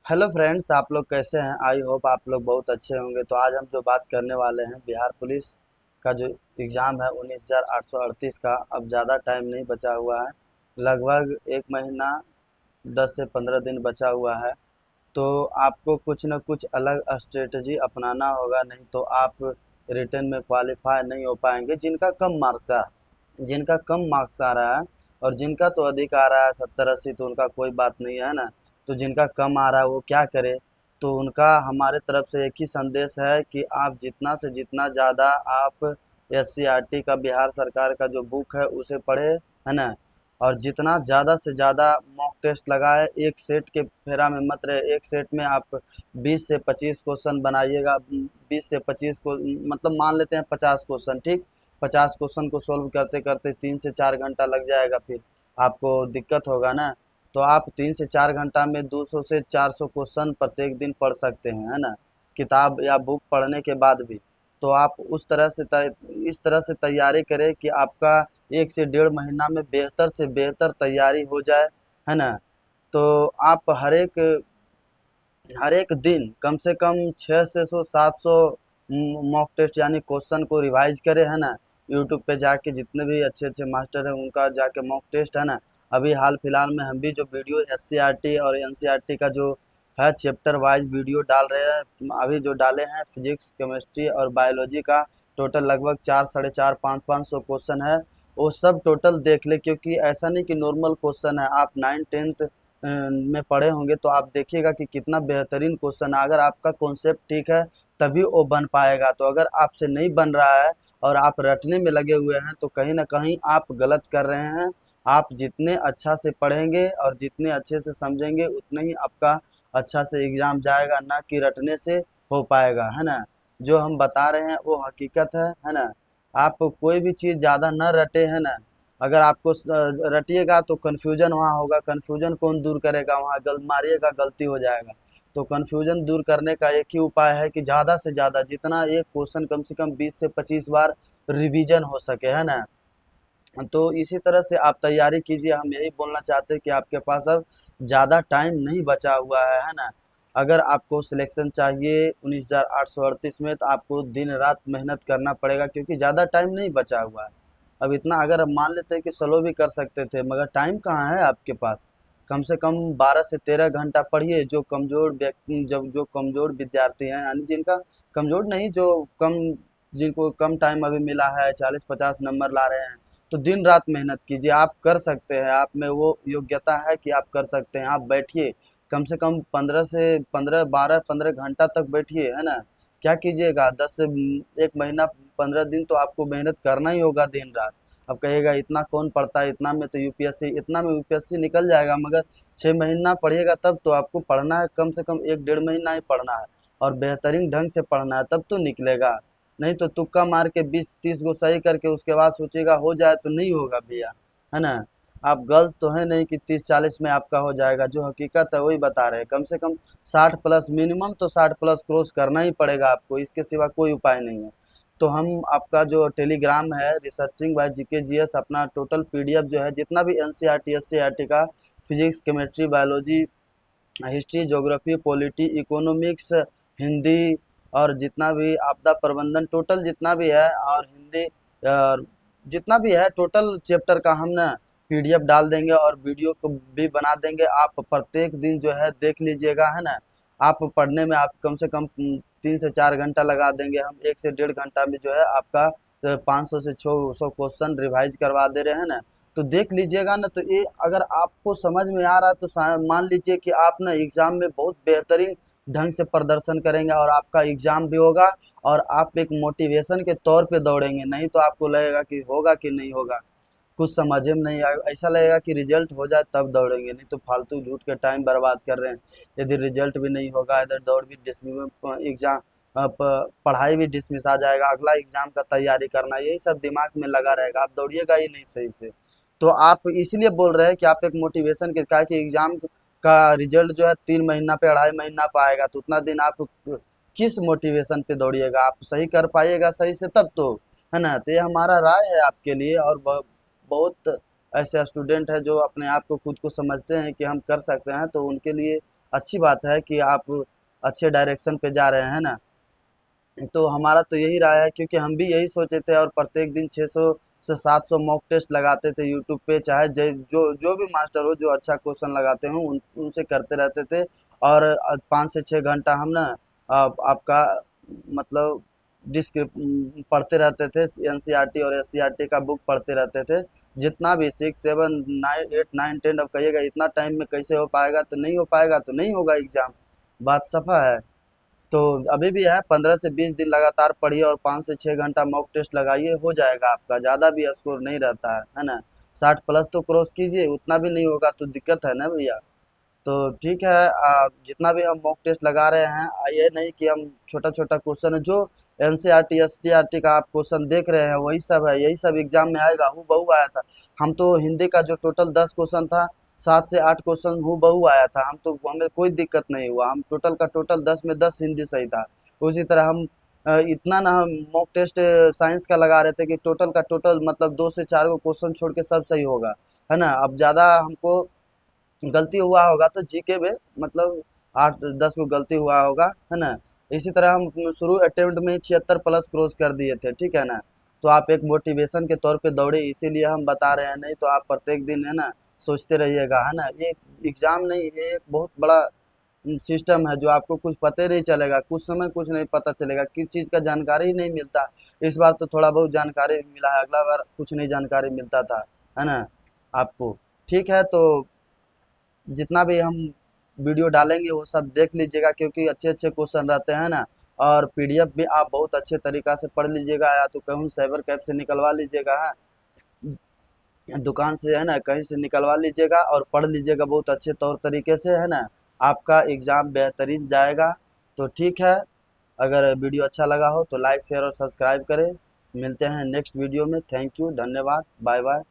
Hello friends, आप लोग कैसे हैं? आई होप आप लोग बहुत अच्छे होंगे। तो आज हम जो बात करने वाले हैं बिहार पुलिस का जो एग्ज़ाम है 19,838 का। अब ज़्यादा टाइम नहीं बचा हुआ है, लगभग एक महीना 10 से 15 दिन बचा हुआ है। तो आपको कुछ न कुछ अलग स्ट्रेटजी अपनाना होगा, नहीं तो आप रिटर्न में क्वालिफाई नहीं हो पाएंगे। जिनका कम मार्क्स आ रहा है और जिनका तो अधिक आ रहा है 70-80, तो उनका कोई बात नहीं है ना। तो जिनका कम आ रहा है वो क्या करे? तो उनका हमारे तरफ से एक ही संदेश है कि आप जितना से जितना ज़्यादा आप SCRT का, बिहार सरकार का जो बुक है उसे पढ़े, है ना। और जितना ज़्यादा से ज़्यादा मॉक टेस्ट लगाए, एक सेट के फेरा में मत रहे। एक सेट में आप 20 से 25 क्वेश्चन बनाइएगा। 20 से 25 को मतलब मान लेते हैं 50 क्वेश्चन, ठीक। 50 क्वेश्चन को सोल्व करते करते 3 से 4 घंटा लग जाएगा, फिर आपको दिक्कत होगा ना। तो आप 3 से 4 घंटा में 200 से 400 क्वेश्चन प्रत्येक दिन पढ़ सकते हैं, है ना, किताब या बुक पढ़ने के बाद भी। तो आप इस तरह से तैयारी करें कि आपका 1 से 1.5 महीना में बेहतर से बेहतर तैयारी हो जाए, है ना। तो आप हर एक दिन कम से कम 600 से 700 मॉक टेस्ट यानी क्वेश्चन को रिवाइज करें, है ना। यूट्यूब पे जाके जितने भी अच्छे अच्छे मास्टर हैं उनका जाके मॉक टेस्ट, है ना। अभी हाल फिलहाल में हम भी जो वीडियो SCRT और NCRT का जो है चैप्टर वाइज वीडियो डाल रहे हैं। अभी जो डाले हैं फिजिक्स, केमिस्ट्री और बायोलॉजी का, टोटल लगभग 4, 4.5, 500 क्वेश्चन है। वो सब टोटल देख ले, क्योंकि ऐसा नहीं कि नॉर्मल क्वेश्चन है। आप 9, 10 में पढ़े होंगे तो आप देखिएगा कि कितना बेहतरीन क्वेश्चन है। अगर आपका कॉन्सेप्ट ठीक है तभी वो बन पाएगा। तो अगर आपसे नहीं बन रहा है और आप रटने में लगे हुए हैं तो कहीं ना कहीं आप गलत कर रहे हैं। आप जितने अच्छा से पढ़ेंगे और जितने अच्छे से समझेंगे उतने ही आपका अच्छा से एग्जाम जाएगा, ना कि रटने से हो पाएगा, है ना। जो हम बता रहे हैं वो हकीकत है ना। आप कोई भी चीज़ ज़्यादा न रटे, है ना। अगर आपको रटिएगा तो कन्फ्यूजन वहाँ होगा। कन्फ्यूजन कौन दूर करेगा? वहाँ मारिएगा, गलती हो जाएगा। तो कन्फ्यूजन दूर करने का एक ही उपाय है कि ज़्यादा से ज़्यादा जितना एक क्वेश्चन कम से कम 20 से 25 बार रिवीजन हो सके, है ना। तो इसी तरह से आप तैयारी कीजिए। हम यही बोलना चाहते हैं कि आपके पास अब ज़्यादा टाइम नहीं बचा हुआ है ना। अगर आपको सिलेक्शन चाहिए 19,838 में तो आपको दिन रात मेहनत करना पड़ेगा, क्योंकि ज़्यादा टाइम नहीं बचा हुआ है। अब इतना अगर हम मान लेते हैं कि स्लो भी कर सकते थे, मगर टाइम कहाँ है आपके पास। कम से कम 12 से 13 घंटा पढ़िए। जो कमज़ोर व्यक्ति, जब जो कमज़ोर विद्यार्थी हैं, यानी जिनका कमज़ोर नहीं, जो कम, जिनको कम टाइम अभी मिला है, 40-50 नंबर ला रहे हैं, तो दिन रात मेहनत कीजिए। आप कर सकते हैं, आप में वो योग्यता है कि आप कर सकते हैं। आप बैठिए, कम से कम 12 घंटा तक बैठिए, है ना। क्या कीजिएगा, 1 महीना 15 दिन तो आपको मेहनत करना ही होगा दिन रात। अब कहिएगा इतना कौन पढ़ता है, इतना में तो यूपीएससी, इतना में यूपीएससी निकल जाएगा, मगर 6 महीना पढ़िएगा तब तो। आपको पढ़ना है कम से कम 1 डेढ़ महीना ही पढ़ना है, और बेहतरीन ढंग से पढ़ना है, तब तो निकलेगा। नहीं तो तुक्का मार के 20-30 गो सही करके उसके बाद सोचेगा हो जाए, तो नहीं होगा भैया, है ना। आप गर्ल्स तो है नहीं कि 30-40 में आपका हो जाएगा। जो हकीकत है वही बता रहे हैं। कम से कम 60 प्लस, मिनिमम तो 60 प्लस क्रॉस करना ही पड़ेगा आपको, इसके सिवा कोई उपाय नहीं है। तो हम आपका जो टेलीग्राम है रिसर्चिंग बाय जीके जीएस, अपना टोटल पीडीएफ जो है जितना भी एनसीईआरटी एससीईआरटी का, physics, chemistry, biology, history, geography, polity, economics, Hindi, और जितना भी आपदा प्रबंधन, टोटल जितना भी है, और हिंदी, और जितना भी है टोटल चैप्टर का हम ना पीडीएफ डाल देंगे और वीडियो को भी बना देंगे। आप प्रत्येक दिन जो है देख लीजिएगा, है ना। आप पढ़ने में आप कम से कम 3 से 4 घंटा लगा देंगे। हम 1 से 1.5 घंटा में जो है आपका 500 से 600 क्वेश्चन रिवाइज करवा दे रहे हैं ना। तो देख लीजिएगा ना। तो ये अगर आपको समझ में आ रहा है तो मान लीजिए कि आप ना एग्जाम में बहुत बेहतरीन ढंग से प्रदर्शन करेंगे और आपका एग्जाम भी होगा। और आप एक मोटिवेशन के तौर पे दौड़ेंगे, नहीं तो आपको लगेगा कि होगा कि नहीं होगा, कुछ समझ में नहीं आएगा। ऐसा लगेगा कि रिजल्ट हो जाए तब दौड़ेंगे, नहीं तो फालतू झूठ के टाइम बर्बाद कर रहे हैं। यदि रिजल्ट भी नहीं होगा, इधर दौड़ भी डिसमिस, एग्जाम, पढ़ाई भी डिसमिस आ जाएगा, अगला एग्जाम का तैयारी करना, यही सब दिमाग में लगा रहेगा, आप दौड़िएगा ही नहीं सही से। तो आप इसलिए बोल रहे हैं कि आप एक मोटिवेशन के, क्या कि एग्जाम का रिजल्ट जो है 3 महीना पे, 2.5 महीना पे आएगा, तो उतना दिन आप किस मोटिवेशन पे दौड़िएगा? आप सही कर पाइएगा सही से तब तो, है ना। तो ये हमारा राय है आपके लिए। और बहुत ऐसे स्टूडेंट हैं जो अपने आप को खुद को समझते हैं कि हम कर सकते हैं, तो उनके लिए अच्छी बात है कि आप अच्छे डायरेक्शन पे जा रहे हैं ना। तो हमारा तो यही राय है, क्योंकि हम भी यही सोचे थे, और प्रत्येक दिन 600 से 700 मॉक टेस्ट लगाते थे यूट्यूब पे, चाहे जो जो भी मास्टर हो जो अच्छा क्वेश्चन लगाते हो उनसे करते रहते थे। और 5 से 6 घंटा हम ना आपका मतलब डिस्क्रिप पढ़ते रहते थे, एनसीईआरटी और एससीईआरटी का बुक पढ़ते रहते थे। जितना भी 6, 7, 9, 8, 9, 10 अब कहिएगा इतना टाइम में कैसे हो पाएगा, तो नहीं हो पाएगा, तो नहीं होगा एग्जाम, बात सफा है। तो अभी भी है, 15 से 20 दिन लगातार पढ़िए और 5 से 6 घंटा मॉक टेस्ट लगाइए, हो जाएगा आपका, ज़्यादा भी स्कोर नहीं रहता है ना। 60 प्लस तो क्रॉस कीजिए, उतना भी नहीं होगा तो दिक्कत है ना भैया। तो ठीक है, जितना भी हम मॉक टेस्ट लगा रहे हैं, ये नहीं कि हम छोटा छोटा क्वेश्चन है जो एनसीईआरटी एसटीईआरटी का आप क्वेश्चन देख रहे हैं वही सब है, यही सब एग्जाम में आएगा, हूँ बहू आया था। हम तो हिंदी का जो टोटल 10 क्वेश्चन था, 7 से 8 क्वेश्चन हूँ बहू आया था, हम तो हमें कोई दिक्कत नहीं हुआ, हम टोटल का टोटल 10 में 10 हिंदी सही था। उसी तरह हम इतना ना हम मॉक टेस्ट साइंस का लगा रहे थे कि टोटल का टोटल मतलब 2 से 4 को क्वेश्चन छोड़ के सब सही होगा, है ना। अब ज़्यादा हमको गलती हुआ होगा तो जीके में मतलब 8-10 को गलती हुआ होगा, है ना। इसी तरह हम शुरू अटेम्प्ट में 76 प्लस क्रॉस कर दिए थे, ठीक है ना। तो आप एक मोटिवेशन के तौर पे दौड़े, इसीलिए हम बता रहे हैं, नहीं तो आप प्रत्येक दिन है ना सोचते रहिएगा, है ना। ये एग्जाम नहीं, ये एक बहुत बड़ा सिस्टम है जो आपको कुछ पता ही नहीं चलेगा, कुछ समय कुछ नहीं पता चलेगा, किस चीज़ का जानकारी ही नहीं मिलता। इस बार तो थोड़ा बहुत जानकारी मिला है, अगला बार कुछ नहीं जानकारी मिलता था, है ना आपको। ठीक है, तो जितना भी हम वीडियो डालेंगे वो सब देख लीजिएगा, क्योंकि अच्छे अच्छे क्वेश्चन रहते हैं ना। और पीडीएफ भी आप बहुत अच्छे तरीका से पढ़ लीजिएगा, या तो कहूँ साइबर कैफ से निकलवा लीजिएगा, है दुकान से, है ना, कहीं से निकलवा लीजिएगा और पढ़ लीजिएगा बहुत अच्छे तौर तरीके से, है ना। आपका एग्ज़ाम बेहतरीन जाएगा। तो ठीक है, अगर वीडियो अच्छा लगा हो तो लाइक शेयर और सब्सक्राइब करें। मिलते हैं नेक्स्ट वीडियो में। थैंक यू, धन्यवाद, बाय बाय।